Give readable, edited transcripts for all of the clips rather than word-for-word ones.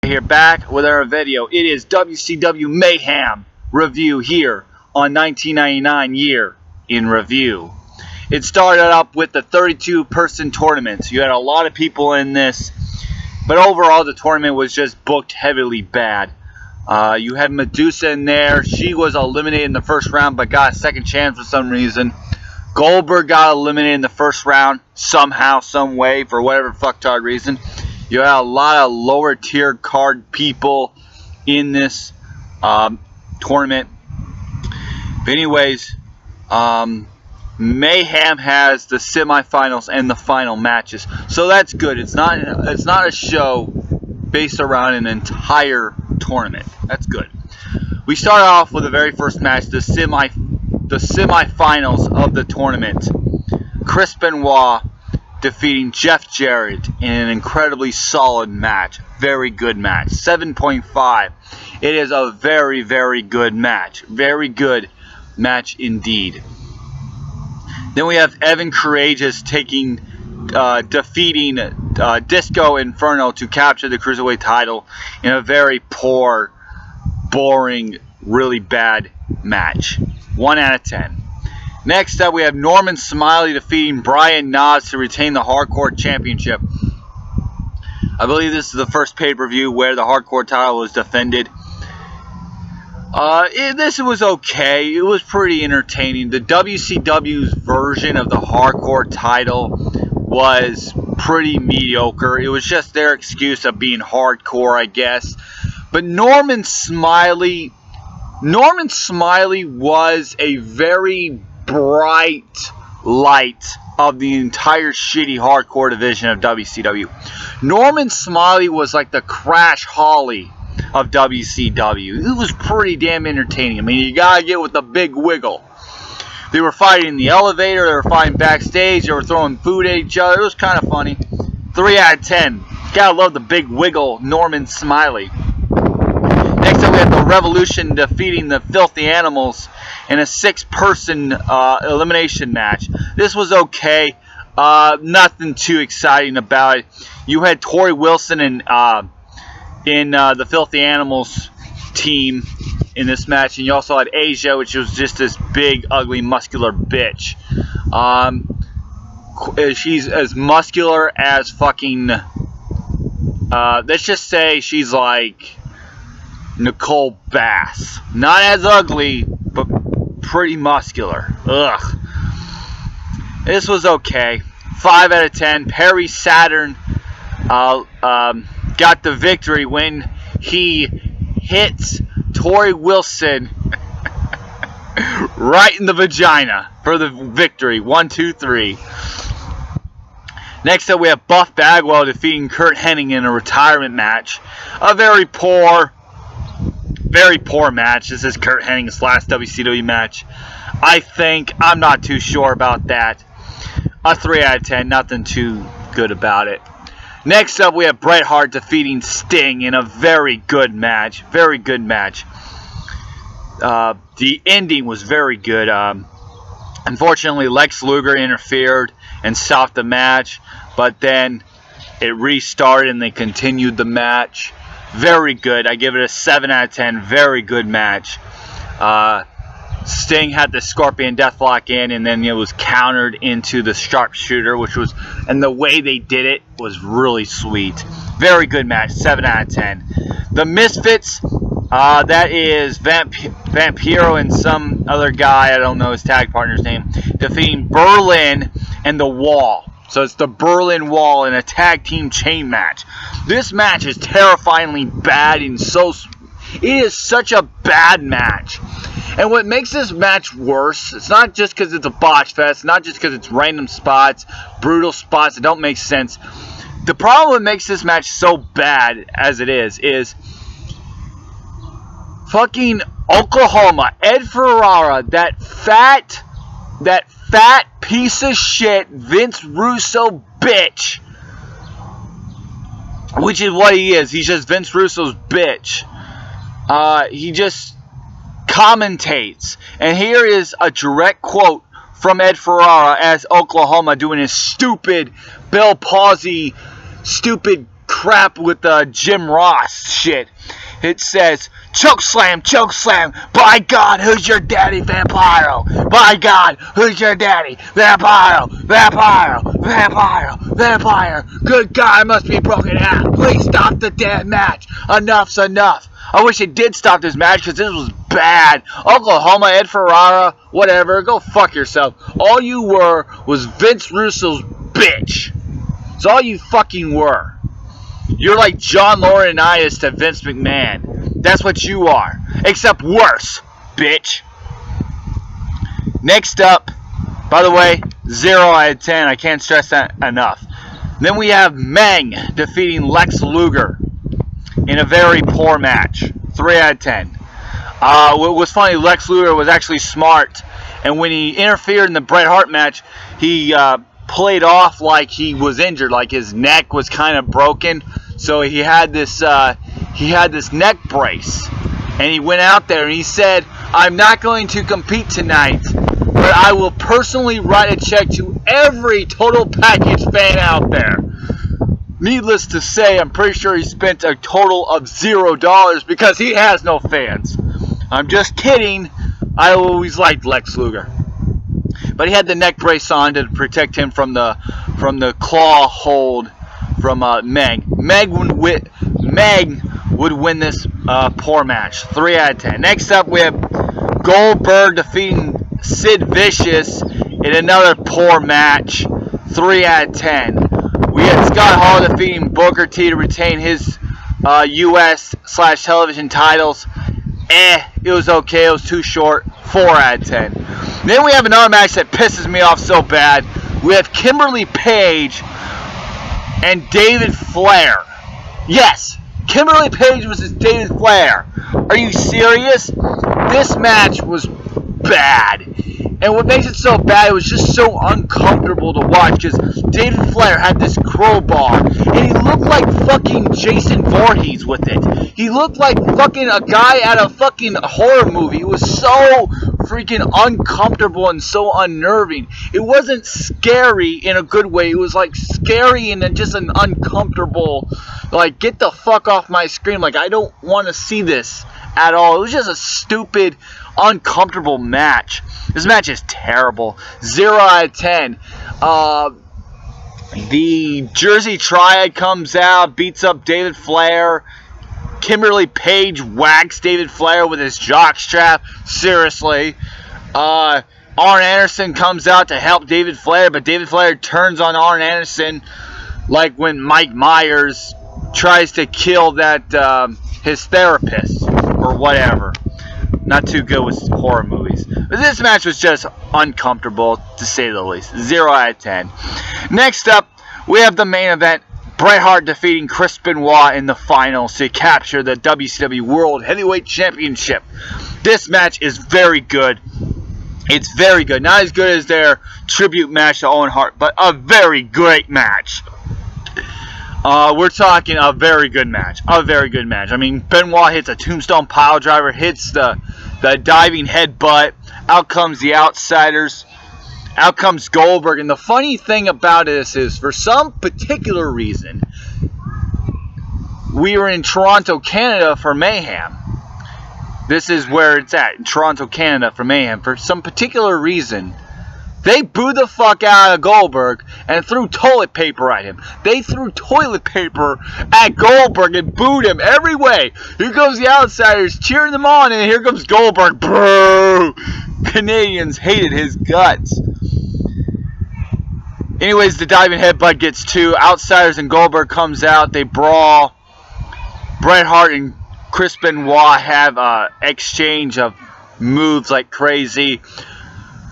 Here back with our video. It is WCW Mayhem review here on 1999 year in review. It started up with the 32-person tournament. You had a lot of people in this, but overall the tournament was just booked heavily bad. You had Medusa in there. She was eliminated in the first round but got a second chance for some reason. Goldberg got eliminated in the first round somehow, some way, for whatever fucktard reason. You had a lot of lower tier card people in this tournament. But anyways, Mayhem has the semifinals and the final matches, so that's good. It's not a show based around an entire tournament. That's good. We start off with the very first match, the semifinals of the tournament. Chris Benoit defeating Jeff Jarrett in an incredibly solid match. Very good match. 7.5. It is a very, very good match. Very good match indeed. Then we have Evan Courageous defeating Disco Inferno to capture the Cruiserweight title in a very poor, boring, really bad match. 1 out of 10. Next up, we have Norman Smiley defeating Brian Knobbs to retain the Hardcore Championship. I believe this is the first pay-per-view where the Hardcore title was defended. This was okay. It was pretty entertaining. The WCW's version of the Hardcore title was pretty mediocre. It was just their excuse of being hardcore, I guess. But Norman Smiley was a very bright light of the entire shitty hardcore division of WCW. Norman Smiley was like the Crash Holly of WCW. It was pretty damn entertaining. I mean, you gotta get with the big wiggle. They were fighting in the elevator, they were fighting backstage, they were throwing food at each other. It was kind of funny. 3 out of 10. Gotta love the big wiggle Norman Smiley. Next up, we have the Revolution defeating the Filthy Animals in a 6-person elimination match. This was okay. Nothing too exciting about it. You had Tori Wilson in the Filthy Animals team in this match, and you also had Asia, which was just this big, ugly, muscular bitch. She's as muscular as fucking... let's just say she's like Nicole Bass. Not as ugly, but pretty muscular. Ugh. This was okay. 5 out of 10. Perry Saturn got the victory when he hits Tori Wilson right in the vagina for the victory. 1, 2, 3. Next up, we have Buff Bagwell defeating Curt Hennig in a retirement match. A very poor match. This is Curt Hennig's last WCW match, I think. I'm not too sure about that. A 3 out of 10. Nothing too good about it. Next up, we have Bret Hart defeating Sting in a very good match. Very good match. The ending was very good. Unfortunately, Lex Luger interfered and stopped the match, but then it restarted and they continued the match. Very good. I give it a 7 out of 10. Very good match. Sting had the Scorpion Deathlock in, and then it was countered into the Sharpshooter, and the way they did it was really sweet. Very good match. 7 out of 10. The Misfits, that is Vampiro and some other guy, I don't know his tag partner's name, defeating Berlin and the Wall. So it's the Berlin Wall in a tag team chain match. This match is terrifyingly bad and it is such a bad match. And what makes this match worse, it's not just because it's a botch fest, not just because it's random spots, brutal spots that don't make sense. The problem that makes this match so bad as it is fucking Oklahoma, Ed Ferrara, that fat piece of shit Vince Russo bitch, which is what he is. He's just Vince Russo's bitch. He just commentates, and here is a direct quote from Ed Ferrara as Oklahoma doing his stupid Bill Pawsey, stupid crap with Jim Ross shit. It says, choke slam, by God, who's your daddy, Vampiro? By God, who's your daddy? Vampiro, good God, I must be broken out. Please stop the damn match. Enough's enough. I wish it did stop this match because this was bad. Oklahoma, Ed Ferrara, whatever, go fuck yourself. All you were was Vince Russo's bitch. That's all you fucking were. You're like John Laurinaitis to Vince McMahon. That's what you are. Except worse, bitch. Next up, by the way, 0 out of 10. I can't stress that enough. Then we have Meng defeating Lex Luger in a very poor match. 3 out of 10. What was funny, Lex Luger was actually smart. And when he interfered in the Bret Hart match, he played off like he was injured, like his neck was kind of broken. So he had this neck brace, and he went out there and he said, "I'm not going to compete tonight, but I will personally write a check to every Total Package fan out there." Needless to say, I'm pretty sure he spent a total of $0 because he has no fans. I'm just kidding. I always liked Lex Luger. But he had the neck brace on to protect him from the claw hold from Meg. Meg would win this poor match. 3 out of 10. Next up, we have Goldberg defeating Sid Vicious in another poor match. 3 out of 10. We had Scott Hall defeating Booker T to retain his US/television titles. It was okay. It was too short. 4 out of 10. Then we have another match that pisses me off so bad. We have Kimberly Page and David Flair. Yes, Kimberly Page versus David Flair. Are you serious? This match was bad. And what makes it so bad, it was just so uncomfortable to watch because David Flair had this crowbar and he looked like fucking Jason Voorhees with it. He looked like fucking a guy at a fucking horror movie. It was so freaking uncomfortable and so unnerving. It wasn't scary in a good way. It was like scary and just an uncomfortable, like, get the fuck off my screen. Like, I don't want to see this at all. It was just a stupid, uncomfortable match. This match is terrible. 0 out of 10. The Jersey Triad comes out, beats up David Flair. Kimberly Page whacks David Flair with his jockstrap. Seriously. Arn Anderson comes out to help David Flair, but David Flair turns on Arn Anderson like when Mike Myers tries to kill that his therapist or whatever. Not too good with horror movies. But this match was just uncomfortable, to say the least. 0 out of 10. Next up, we have the main event. Bret Hart defeating Chris Benoit in the finals to capture the WCW World Heavyweight Championship. This match is very good. It's very good. Not as good as their tribute match to Owen Hart, but a very great match. We're talking a very good match. A very good match. I mean, Benoit hits a tombstone pile driver, hits the diving headbutt. Out comes the Outsiders. Out comes Goldberg. And the funny thing about this is, for some particular reason, we were in Toronto, Canada for Mayhem. This is where it's at, in Toronto, Canada for Mayhem. For some particular reason, they booed the fuck out of Goldberg and threw toilet paper at him. They threw toilet paper at Goldberg and booed him every way. Here comes the Outsiders cheering them on, and here comes Goldberg. Boo! Canadians hated his guts. Anyways, the diving headbutt gets 2. Outsiders and Goldberg comes out. They brawl. Bret Hart and Chris Benoit have an exchange of moves like crazy.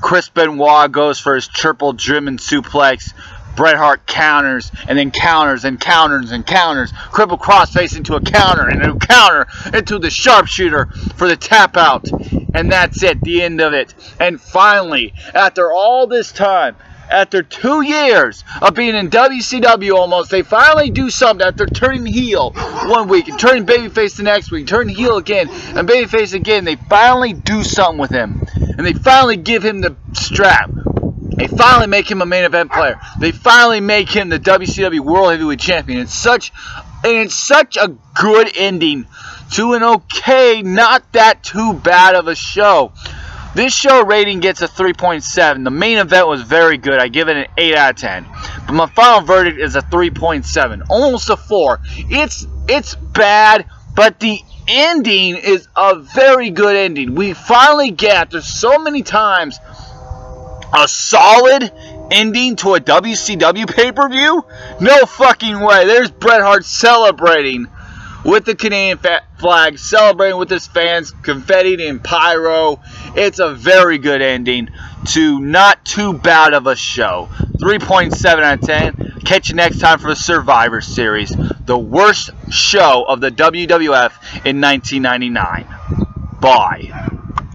Chris Benoit goes for his triple German suplex. Bret Hart counters, and then counters, and counters, and counters. Cripple crossface into a counter, and a counter into the sharpshooter for the tap out. And that's it, the end of it. And finally, after all this time, after 2 years of being in WCW almost, they finally do something after turning heel one week and turning babyface the next week, turning heel again and babyface again. They finally do something with him. And they finally give him the strap. They finally make him a main event player. They finally make him the WCW World Heavyweight Champion. It's such And it's such a good ending to an okay, not that too bad of a show. This show rating gets a 3.7. The main event was very good. I give it an 8 out of 10. But my final verdict is a 3.7. Almost a 4. It's bad, but the ending is a very good ending. We finally get, after so many times, a solid ending to a WCW pay-per-view? No fucking way. There's Bret Hart celebrating with the Canadian flag, celebrating with his fans, confetti and pyro. It's a very good ending to not too bad of a show. 3.7 out of 10. Catch you next time for the Survivor Series, the worst show of the WWF in 1999. Bye.